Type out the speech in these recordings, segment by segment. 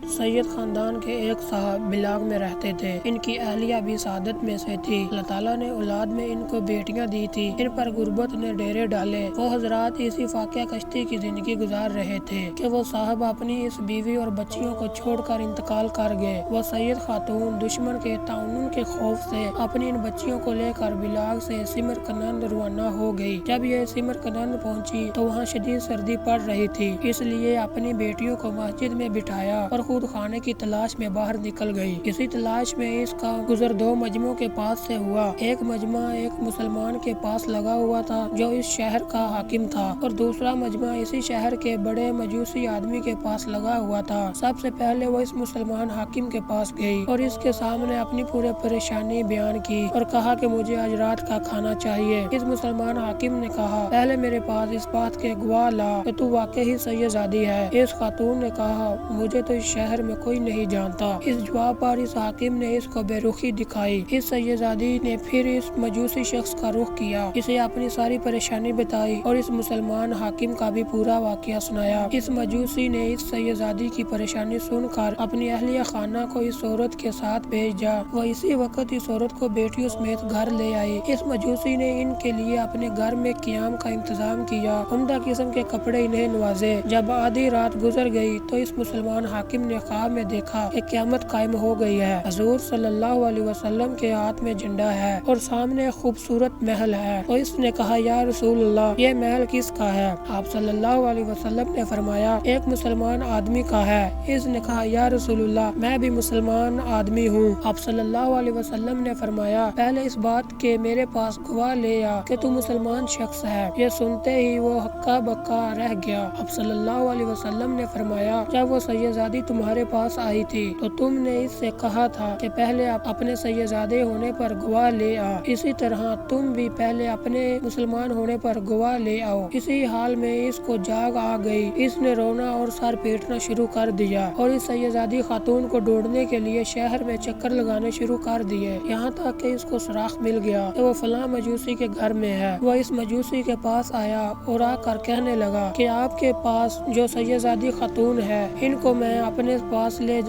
سید خاندان کے ایک صاحب بلاغ میں رہتے تھے۔ ان کی اہلیہ بھی سعادت میں سے تھی۔ اللہ تعالیٰ نے اولاد میں ان کو بیٹیاں دی تھی۔ ان پر غربت نے ڈیرے ڈالے۔ وہ حضرات اسی فاقہ کشتی کی زندگی گزار رہے تھے کہ وہ صاحب اپنی اس بیوی اور بچیوں کو چھوڑ کر انتقال کر گئے۔ وہ سید خاتون دشمن کے تعاون کے خوف سے اپنی ان بچیوں کو لے کر بلاغ سے سمرقند روانہ ہو گئی۔ جب یہ سمرقند پہنچی تو وہاں شدید سردی پڑ رہی تھی، اس لیے اپنی بیٹیوں کو مسجد میں بٹھایا اور خود کھانے کی تلاش میں باہر نکل گئی۔ اسی تلاش میں اس کا گزر دو مجمعوں کے پاس سے ہوا۔ ایک مجمع ایک مسلمان کے پاس لگا ہوا تھا جو اس شہر کا حاکم تھا، اور دوسرا مجمع اسی شہر کے بڑے مجوسی آدمی کے پاس لگا ہوا تھا۔ سب سے پہلے وہ اس مسلمان حاکم کے پاس گئی اور اس کے سامنے اپنی پوری پریشانی بیان کی اور کہا کہ مجھے آج رات کا کھانا چاہیے۔ اس مسلمان حاکم نے کہا، پہلے میرے پاس اس بات کے گواہ لا کہ تو واقعی سیدزادی ہے۔ اس خاتون نے کہا، مجھے تو اس شہر میں کوئی نہیں جانتا۔ اس جواب پر اس حاکم نے اس کو بے رخی دکھائی۔ اس سیدزادی نے پھر اس مجوسی شخص کا رخ کیا، اسے اپنی ساری پریشانی بتائی اور اس مسلمان حاکم کا بھی پورا واقعہ سنایا۔ اس مجوسی نے اس سیدزادی کی پریشانی سن کر اپنی اہلیہ خانہ کو اس عورت کے ساتھ بھیجا۔ وہ اسی وقت اس عورت کو بیٹیوں سمیت گھر لے آئی۔ اس مجوسی نے ان کے لیے اپنے گھر میں قیام کا انتظام کیا، عمدہ قسم کے کپڑے انہیں نوازے۔ جب آدھی رات گزر گئی تو اس مسلمان حاکم نے خواب میں دیکھا کہ قیامت قائم ہو گئی ہے۔ حضور صلی اللہ علیہ وسلم کے ہاتھ میں جھنڈا ہے اور سامنے خوبصورت محل ہے۔ تو اس نے کہا، یا رسول اللہ، یہ محل کس کا ہے؟ آپ صلی اللہ علیہ وسلم نے فرمایا، ایک مسلمان آدمی کا ہے۔ اس نے کہا، یا رسول اللہ، میں بھی مسلمان آدمی ہوں۔ آپ صلی اللہ علیہ وسلم نے فرمایا، پہلے اس بات کے میرے پاس گواہ لے آ کہ تو مسلمان شخص ہے۔ یہ سنتے ہی وہ ہکا بکا رہ گیا۔ آپ صلی اللہ علیہ وسلم نے فرمایا، جب وہ سیدزادی تمہارے پاس آئی تھی تو تم نے اس سے کہا تھا کہ پہلے اپنے سیدزادے ہونے پر گواہ لے آ، اسی طرح تم بھی پہلے اپنے مسلمان ہونے پر گواہ لے آؤ۔ اسی حال میں اس کو جاگ آ گئی۔ اس نے رونا اور سر پیٹنا شروع کر دیا اور اس سیدزادی خاتون کو ڈھونڈنے کے لیے شہر میں چکر لگانے شروع کر دیے، یہاں تک کہ اس کو سراغ مل گیا کہ وہ فلاں مجوسی کے گھر میں ہے۔ وہ اس مجوسی کے پاس آیا اور آ کر کہنے لگا کہ آپ کے پاس جو سیدزادی خاتون ہے، ان کو میں اپنے پاس لے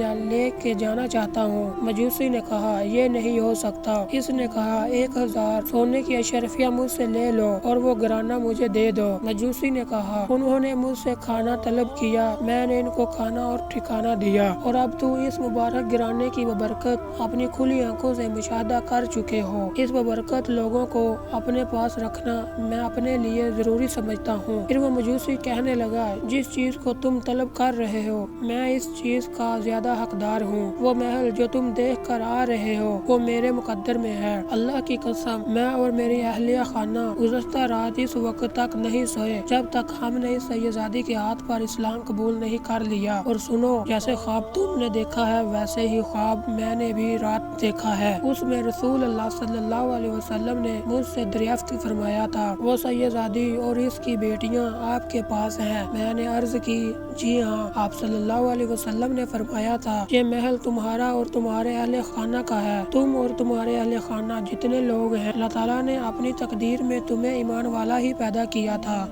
کے جانا چاہتا ہوں۔ مجوسی نے کہا، یہ نہیں ہو سکتا۔ اس نے کہا، 1000 سونے کی اشرفیہ مجھ سے لے لو اور وہ گرانہ مجھے دے دو۔ مجوسی نے کہا، انہوں نے مجھ سے کھانا طلب کیا، میں نے ان کو کھانا اور ٹھکانہ دیا، اور اب تو اس مبارک گرانے کی ببرکت اپنی کھلی آنکھوں سے مشاہدہ کر چکے ہو۔ اس ببرکت لوگوں کو اپنے پاس رکھنا میں اپنے لیے ضروری سمجھتا ہوں۔ پھر وہ مجوسی کہنے لگا، جس چیز کو تم طلب کر رہے ہو میں اس چیز کا زیادہ حقدار ہوں۔ وہ محل جو تم دیکھ کر آ رہے ہو وہ میرے مقدر میں ہے۔ اللہ کی قسم، میں اور میری اہلیہ خانہ گزشتہ رات اس وقت تک نہیں سوئے جب تک ہم نے اس سیدزادی کے ہاتھ پر اسلام قبول نہیں کر لیا۔ اور سنو، جیسے خواب تم نے دیکھا ہے ویسے ہی خواب میں نے بھی رات دیکھا ہے۔ اس میں رسول اللہ صلی اللہ علیہ وسلم نے مجھ سے دریافت فرمایا تھا، وہ سیدزادی اور اس کی بیٹیاں آپ کے پاس ہیں؟ میں نے عرض کی، جی ہاں۔ آپ صلی اللہ علیہ وسلم نے فرمایا تھا، یہ محل تمہارا اور تمہارے اہل خانہ کا ہے۔ تم اور تمہارے اہل خانہ جتنے لوگ ہیں، اللہ تعالیٰ نے اپنی تقدیر میں تمہیں ایمان والا ہی پیدا کیا تھا۔